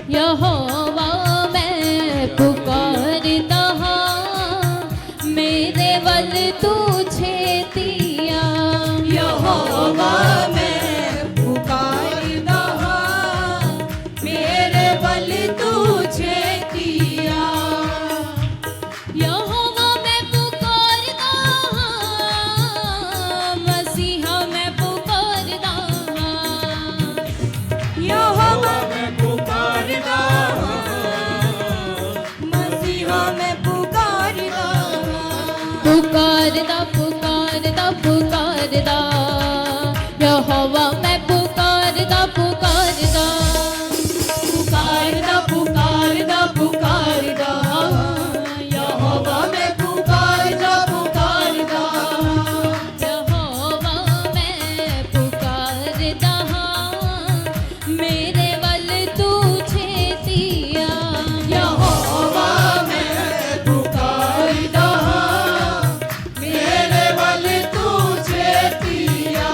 यहोवा मैं पुकारता हाँ, मेरे वल तू छेतिया। यहोवा मैं पुकारदा हाँ, मेरे बल तू छेतिया। यहोवा मैं पुकारता हाँ, मसीहा मैं पुकारता हाँ। यहोवा मैं पुकारदा हाँ, मसीहा मैं पुकारदा हाँ। पुकारदा पुकारदा पुकारदा, यहोवा मैं पुकारदा पुकारदा। पुकारदा पुकारदा पुकारदा, यहोवा मैं पुकारदा पुकारदा। यहोवा मैं पुकारदा हाँ, मेरे वल तू छेतिया। यहोवा मैं पुकारदा हाँ, मेरे बल तू छेतिया।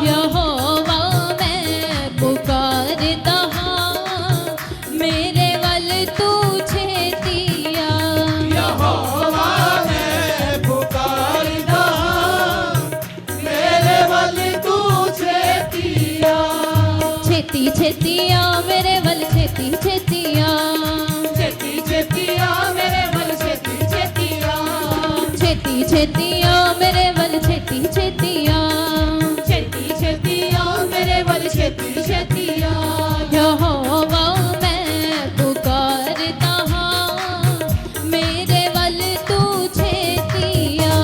यहोवा मैं पुकारदा हाँ, मेरे वल तू छेतिया। यहोवा मैं पुकारदा हाँ, मेरे बल तू छेतिया। छेती छेतिया मेरे वल छेती छेतिया। छेती छेतिया मेरे बल छेती छेतिया। छेती छेतिया मेरे वल छेती छेतिया। छेती छेतिया मेरे बल छेती छेतिया। यहोवा मैं पुकारता हाँ, मेरे वल तू छेतिया।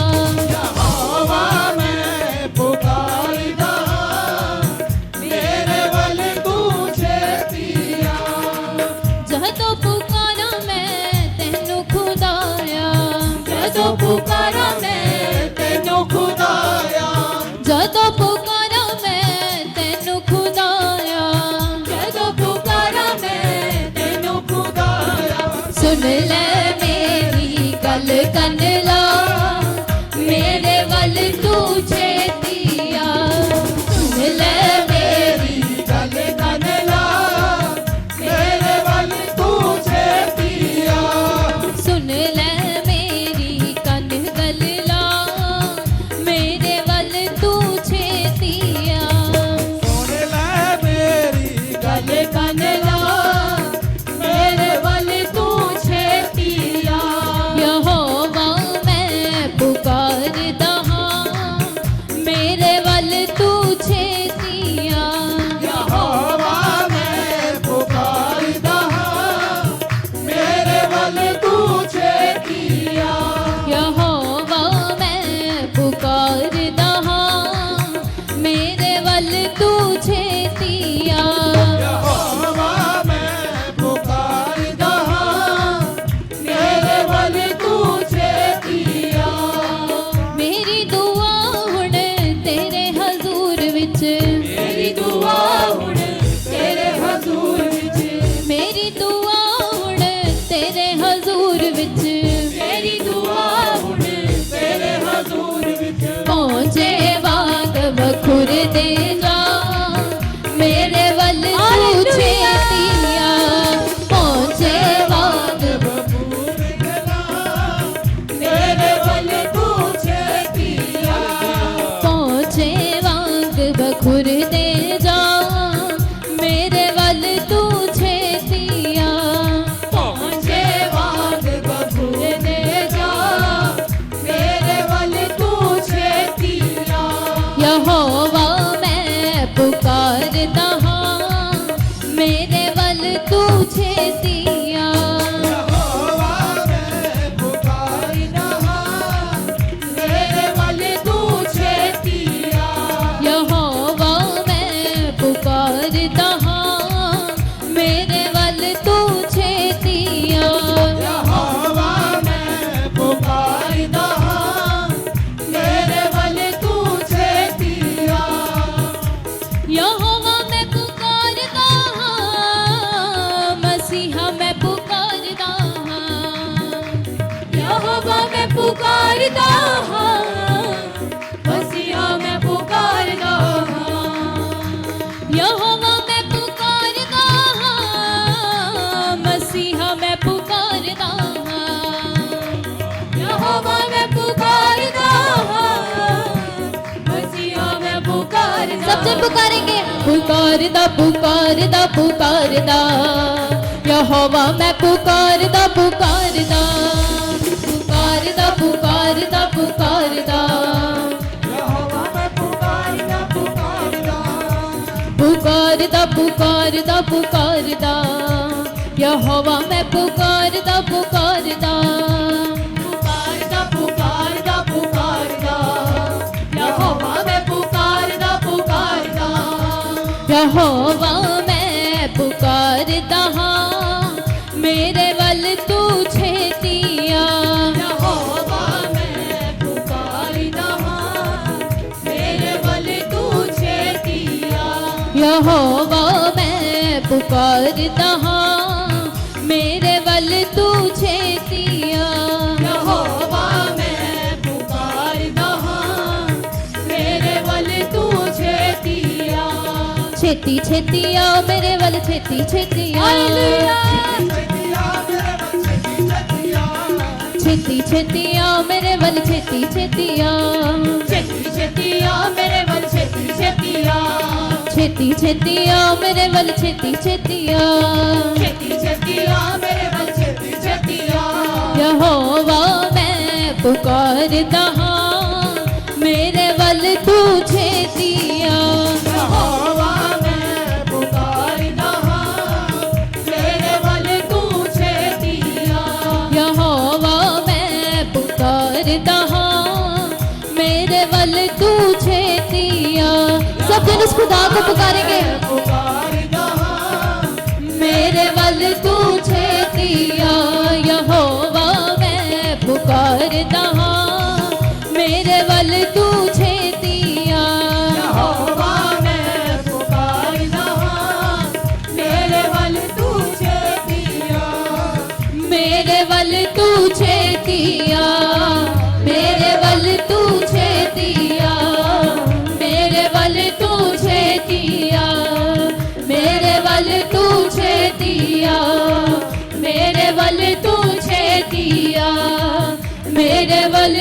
यहोवा मैं पुकारदा हाँ, मेरे बल तू छेतिया। जह तो पुकारा मैं तेनू खुदाया। जदों पुकारा मैं तेनू खुदाया। जदों पुकारा मैं तेनू खुदाया। जदों पुकारा मैं तेनू खुदाया। सुन ले मेरी गल कन ला, मेरे वल तू छेतिया। सुन ले मेरी गल कन ला, मेरे बल तू छेतिया। सुन ले मेरी कन गल ला, मेरे वल तू छेतिया। सुन ले मेरी गल कन ला, मेरे बल तू छेतिया। यहोवा मैं पुकारदा हाँ, मेरे वल तू छेतिया। यहोवा मैं पुकारदा हाँ, मेरे बल तू छेतिया। यहोवा मैं पुकारदा हाँ, मेरे वल तू छेतिया। यहोवा मैं पुकारदा हाँ, मेरे बल तू छेतिया। मेरी दुआ हुण तेरे हजूर विच। मेरी दुआ हुण तेरे हजूर विच। मेरी दुआ हुण तेरे हजूर विच। मेरी दुआ हुण तेरे हजूर विच। पहुँचे वाग बखुर दे जा, मेरे वल तू छेतिया। पहुँचे वाग बबूर गला, मेरे बल तू छेतिया। पहुँचे वाग बखुर दे जा, मेरे वल तू छेतिया। पहुँचे वाग बबूर दे जा, मेरे बल तू छेतिया। यहोवा मैं पुकारदा हाँ, मेरे वल तू छेतिया। यहोवा मैं पुकारदा हाँ, मेरे बल तू छेतिया। यहोवा मैं पुकारदा हाँ, मेरे वल तू छेतिया। यहोवा मैं पुकारदा हाँ, मेरे बल तू छेतिया। यहोवा मैं पुकारदा हाँ, मसीहा मैं पुकारदा हाँ। यहोवा मैं पुकारदा हाँ, मसीहा मैं पुकारदा हाँ। यहोवा मैं पुकारदा हाँ, पुकारेंगे पुकारदा पुकारदा पुकारदा यहोवा मैं पुकारदा पुकारदा पुकारदा पुकारदा पुकारदा पुकारदा पुकारदा पुकारदा यहोवा मैं पुकारदा पुकारदा पुकारदा पुकारदा पुकारदा यहोवा मैं पुकारदा पुकारदा यहोवा मैं पुकारदा हाँ मेरे वल तू छेतिया यहोवा मैं पुकारदा हाँ मेरे वल तू छेतिया यहोवा मैं पुकारदा हाँ मेरे वल तू छेतिया यहोवा मैं पुकारदा हाँ मेरे वल तू छेतिया छेती छेतिया मेरे वल छेती छेतिया छेती छेतिया मेरे वल छेती छेतिया छेती छेतिया मेरे वल छेती छेतिया छेती छेतिया मेरे वल छेती छेतिया छेती छेतिया मेरे वल छेती छेतिया यहोवा मैं पुकारदा हाँ मेरे वल तू छेतिया यहोवा मैं पुकारदा हाँ मेरे वल तू छेतिया यहोवा मैं पुकारदा हाँ मेरे वल तू छेतिया सब जन उस खुदा को पुकारेंगे पुकारदा हाँ मेरे वल तू छेतिया यहोवा मैं पुकारदा हाँ मेरे वल तू छेतिया यहोवा मैं पुकारदा हाँ मेरे वल तू छेतिया मेरे वल तू छेतिया मेरे वल तू छेतिया मेरे वल तू छेतिया मेरे वल तू छेतिया मेरे वल तू छेतिया मेरे वल